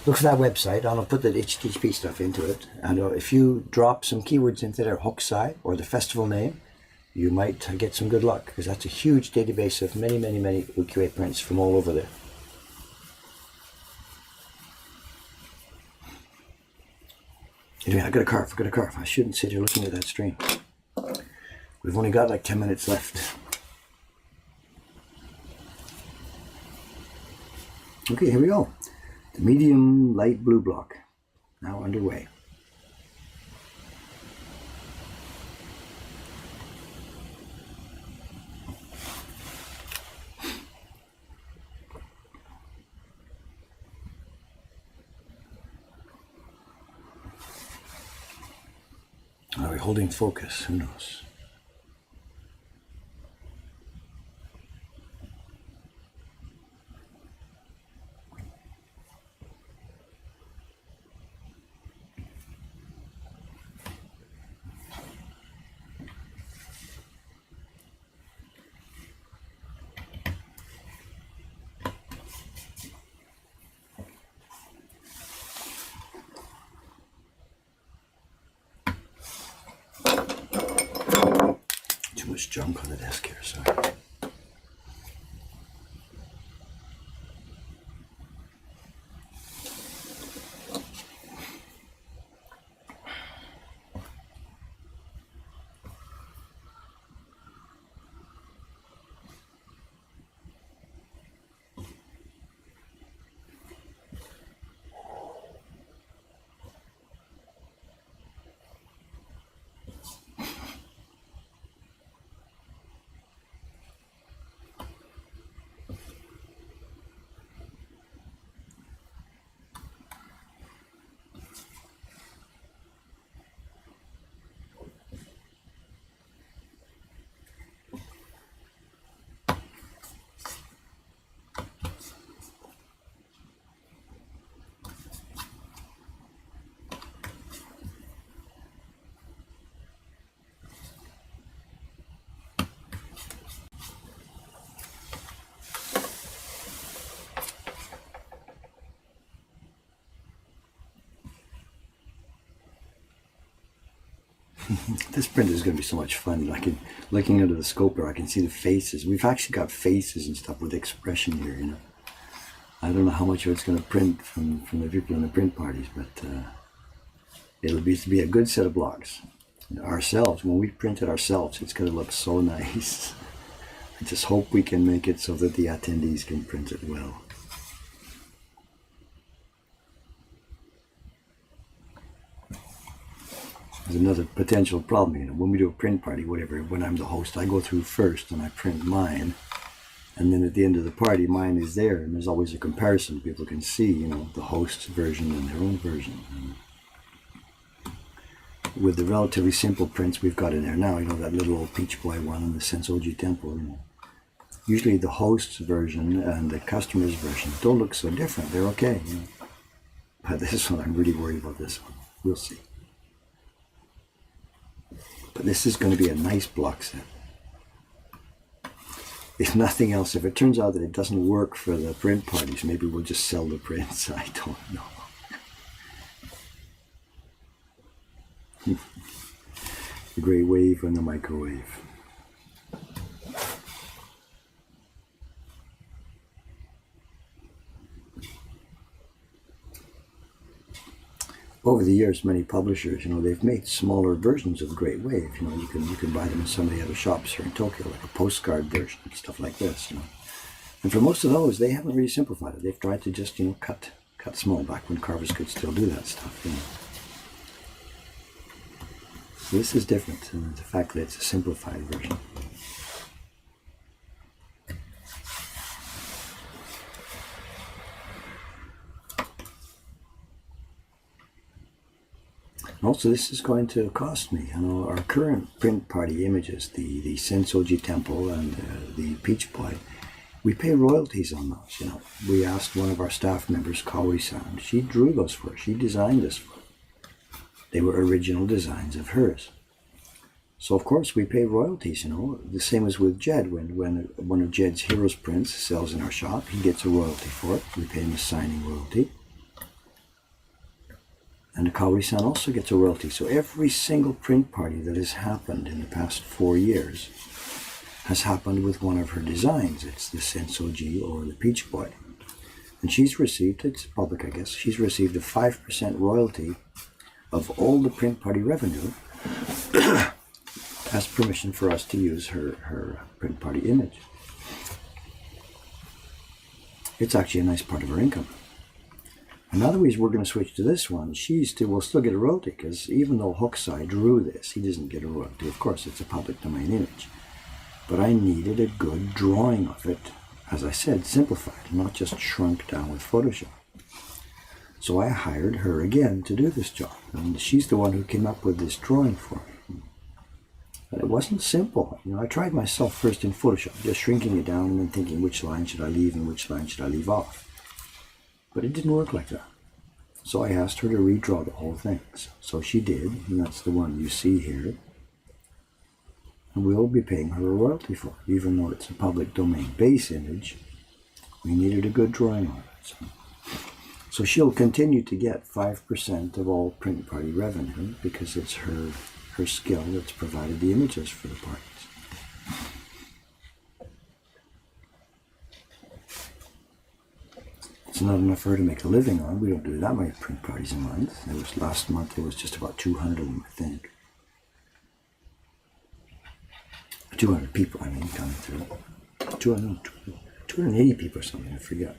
Look for that website, and I'll put the HTTP stuff into it. And if you drop some keywords into there, Hokusai, or the festival name, you might get some good luck, because that's a huge database of many, many, many ukiyo-e prints from all over there. Anyway, I got a carve. I shouldn't sit here looking at that stream. We've only got like 10 minutes left. Okay, here we go. The medium light blue block, now underway. Are we holding focus? Who knows? Too much junk on the desk here, sorry. This print is going to be so much fun. Looking under the scoper, I can see the faces. We've actually got faces and stuff with expression here, you know. I don't know how much of it's going to print from the people in the print parties, but it'll be a good set of blocks. Ourselves, when we print it ourselves, it's going to look so nice. I just hope we can make it so that the attendees can print it well. There's another potential problem, you know, when we do a print party, whatever, when I'm the host, I go through first and I print mine, and then at the end of the party, mine is there, and there's always a comparison. People can see, you know, the host's version and their own version. And with the relatively simple prints we've got in there now, you know, that little old Peach Boy one and the Sensoji Temple, you know, usually the host's version and the customer's version don't look so different. They're okay, you know. But this one, I'm really worried about this one. We'll see. But this is going to be a nice block set. If nothing else, if it turns out that it doesn't work for the print parties, maybe we'll just sell the prints. I don't know. The gray wave and the microwave. Over the years, many publishers, you know, they've made smaller versions of the Great Wave. You know, you can buy them in some of the other shops here in Tokyo, like a postcard version, stuff like this. You know, and for most of those, they haven't really simplified it. They've tried to just, you know, cut small back when carvers could still do that stuff. You know, so this is different, and the fact that it's a simplified version. And much this is going to cost me. Our current print party images, the Sensoji Temple and the Peach Boy, we pay royalties on those. We asked one of our staff members, Kaori-san. She drew those for us. She designed this for us. They were original designs of hers. So of course we pay royalties, The same as with Jed. When one of Jed's Heroes prints sells in our shop, he gets a royalty for it. We pay him a signing royalty. And the Kaori-san also gets a royalty. So every single print party that has happened in the past 4 years has happened with one of her designs. It's the Sensoji or the Peach Boy. And she's received, it's public I guess, she's received a 5% royalty of all the print party revenue has permission for us to use her print party image. It's actually a nice part of her income. And now that we're going to switch to this one, will still get a royalty, because even though Hokusai drew this, he doesn't get a royalty. Of course, it's a public domain image. But I needed a good drawing of it, as I said, simplified, not just shrunk down with Photoshop. So I hired her again to do this job. And she's the one who came up with this drawing for me. But it wasn't simple. I tried myself first in Photoshop, just shrinking it down and then thinking which line should I leave and which line should I leave off. But it didn't work like that. So I asked her to redraw the whole thing. So she did, and that's the one you see here. And we'll be paying her a royalty for it. Even though it's a public domain base image, we needed a good drawing on it. So she'll continue to get 5% of all print party revenue, because it's her skill that's provided the images for the parties. It's not enough for her to make a living on. We don't do that many print parties a month. Last month there was just about 200 of them, I think. 200 people, coming through. 280 people or something, I forget.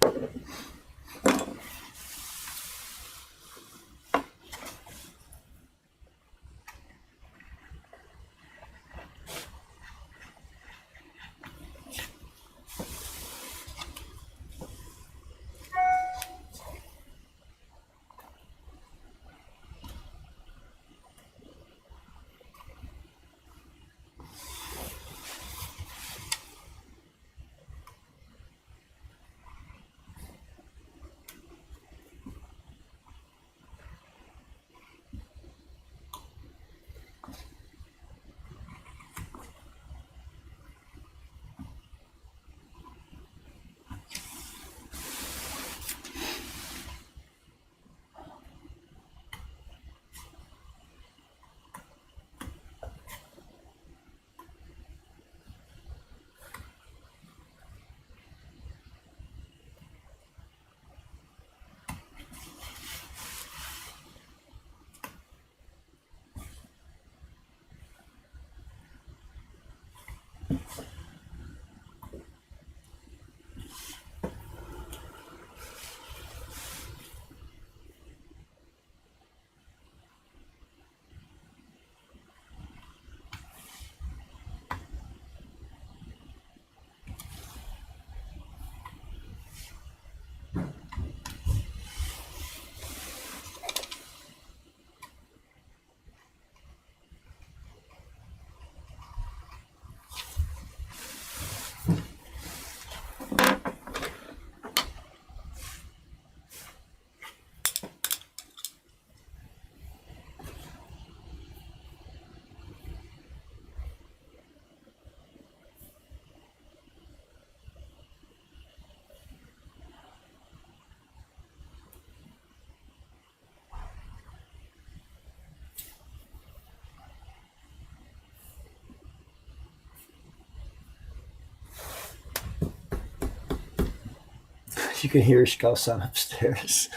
You can hear Shikao-san upstairs.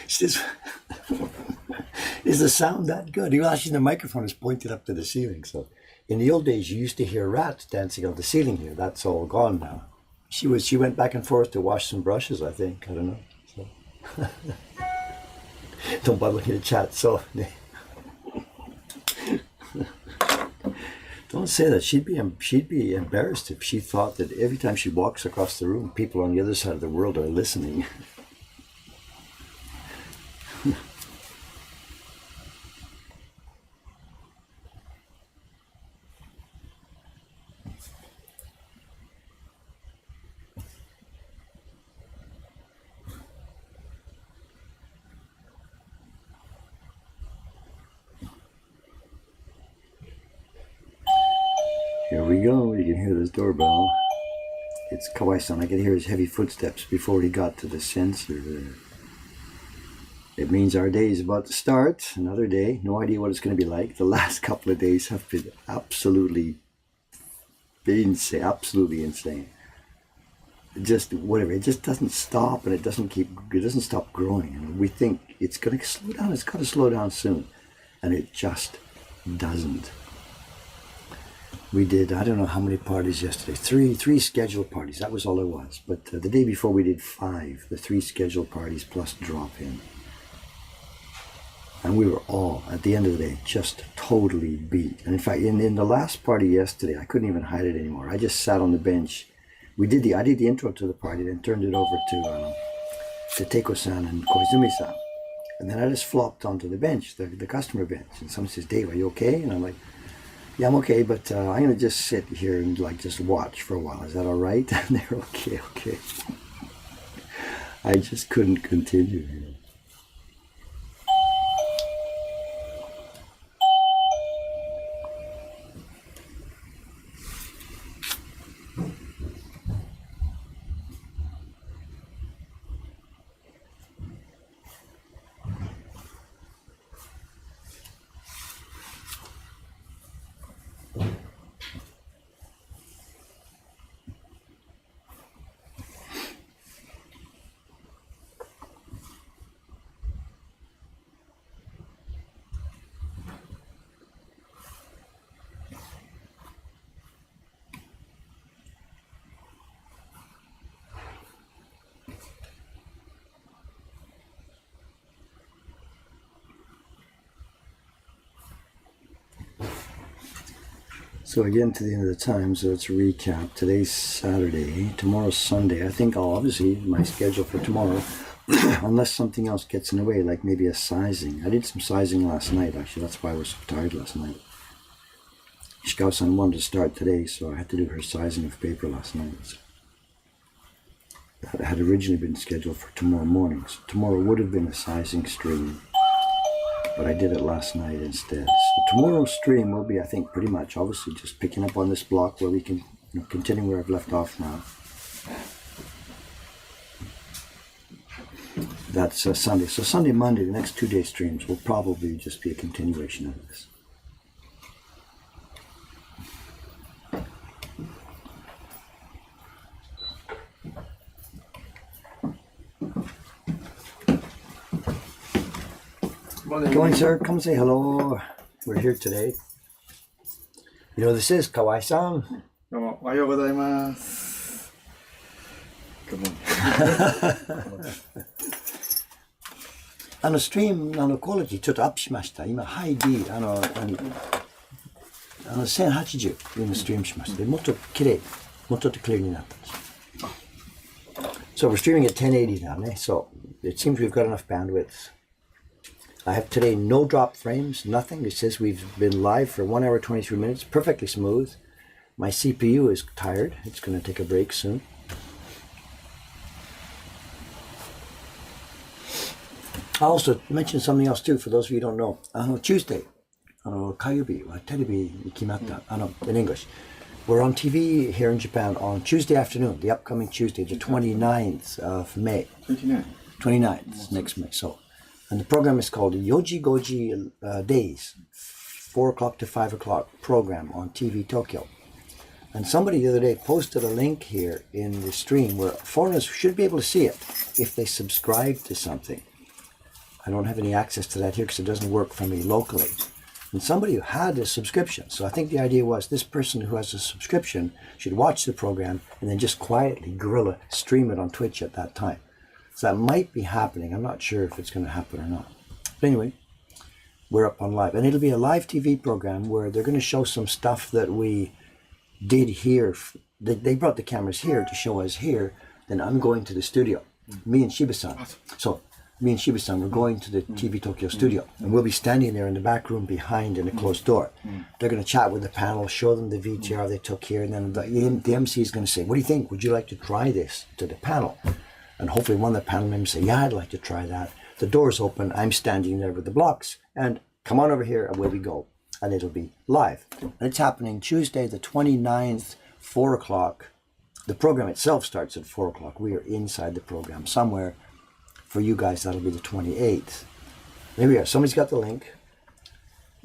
She says, is the sound that good? Well, actually, the microphone is pointed up to the ceiling. So in the old days, you used to hear rats dancing on the ceiling here. That's all gone now. She went back and forth to wash some brushes, I think. I don't know. So. Don't bother looking at the chat. So don't say that. She'd be embarrassed if she thought that every time she walks across the room, people on the other side of the world are listening. Here we go. You can hear this doorbell. It's Kawai-san. I could hear his heavy footsteps before he got to the sensor there. It means our day is about to start. Another day. No idea what it's going to be like. The last couple of days have been absolutely insane. Absolutely insane. Just whatever. It just doesn't stop, and it doesn't stop growing. And we think it's going to slow down. It's got to slow down soon, and it just doesn't. We did, I don't know how many parties yesterday. Three scheduled parties. That was all it was. But the day before we did 5. The 3 scheduled parties plus drop-in. And we were all, at the end of the day, just totally beat. And in fact, in the last party yesterday, I couldn't even hide it anymore. I just sat on the bench. I did the intro to the party, then turned it over to Teiko-san and Koizumi-san. And then I just flopped onto the bench, the customer bench. And someone says, Dave, are you okay? And I'm like, yeah, I'm okay, but I'm going to just sit here and just watch for a while. Is that all right? And they're okay. I just couldn't continue. So again, to the end of the time, so let's recap. Today's Saturday, tomorrow's Sunday. I think obviously my schedule for tomorrow, unless something else gets in the way, like maybe a sizing. I did some sizing last night, actually. That's why I was so tired last night. Ishikawa-san wanted to start today, so I had to do her sizing of paper last night. So that had originally been scheduled for tomorrow morning. So tomorrow would have been a sizing stream, but I did it last night instead. So tomorrow's stream will be, I think, pretty much obviously just picking up on this block where we can continue where I've left off now. That's Sunday. So Sunday, Monday, the next 2-day streams will probably just be a continuation of this. Good morning, sir. Come say hello. We're here today. You know, this is Kawai-san. どうもおはようございます。Good morning. ストリームのクオリティちょっとアップしました。今、ハイ D、1080今ストリームしました。もっと綺麗、もっと綺麗になったんです。So we're streaming at 1080 now, né? So it seems we've got enough bandwidth. I have today no drop frames, nothing. It says we've been live for 1 hour 23 minutes, perfectly smooth. My CPU is tired. It's going to take a break soon. I'll also mention something else too, for those of you who don't know. Tuesday, 火曜日はテレビに決まった。in English. We're on TV here in Japan on Tuesday afternoon, the upcoming Tuesday, the 29th of May. 29th, next May. So, and the program is called Yoji Goji Days, 4 o'clock to 5 o'clock program on TV Tokyo. And somebody the other day posted a link here in the stream where foreigners should be able to see it if they subscribe to something. I don't have any access to that here because it doesn't work for me locally. And somebody who had a subscription. So I think the idea was this person who has a subscription should watch the program and then just quietly guerrilla stream it on Twitch at that time. So that might be happening. I'm not sure if it's going to happen or not. But anyway, we're up on live. And it'll be a live TV program where they're going to show some stuff that we did here. They brought the cameras here to show us here. Then I'm going to the studio. Me and Shiba-san. So me and Shiba-san, we're going to the TV Tokyo studio. And we'll be standing there in the back room behind in a closed door. They're going to chat with the panel, show them the VTR they took here. And then the MC is going to say, what do you think? Would you like to try this to the panel? And hopefully one of the panel members say, yeah, I'd like to try that. The door's open. I'm standing there with the blocks. And come on over here, away we go. and it'll be live. And it's happening Tuesday the 29th, 4 o'clock. The program itself starts at 4 o'clock. We are inside the program somewhere. For you guys, that'll be the 28th. There we are. Somebody's got the link.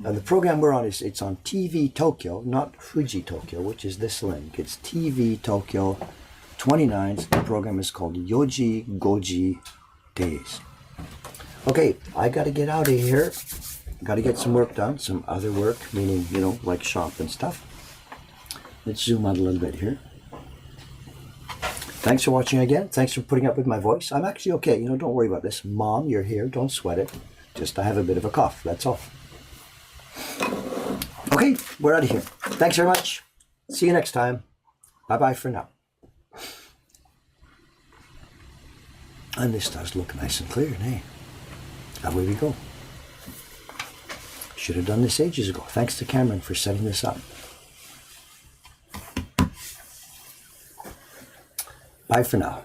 And the program we're on it's on TV Tokyo, not Fuji Tokyo, which is this link. It's TV Tokyo 29th. The program is called Yoji Goji Days. Okay, I got to get out of here. Got to get some work done, some other work, meaning, you know, like shop and stuff. Let's zoom out a little bit here. Thanks for watching again. Thanks for putting up with my voice. I'm actually okay. You know, don't worry about this. Mom, you're here. Don't sweat it. Just I have a bit of a cough. That's all. Okay, we're out of here. Thanks very much. See you next time. Bye-bye for now. And this does look nice and clear, eh? Away we go. Should have done this ages ago. Thanks to Cameron for setting this up. Bye for now.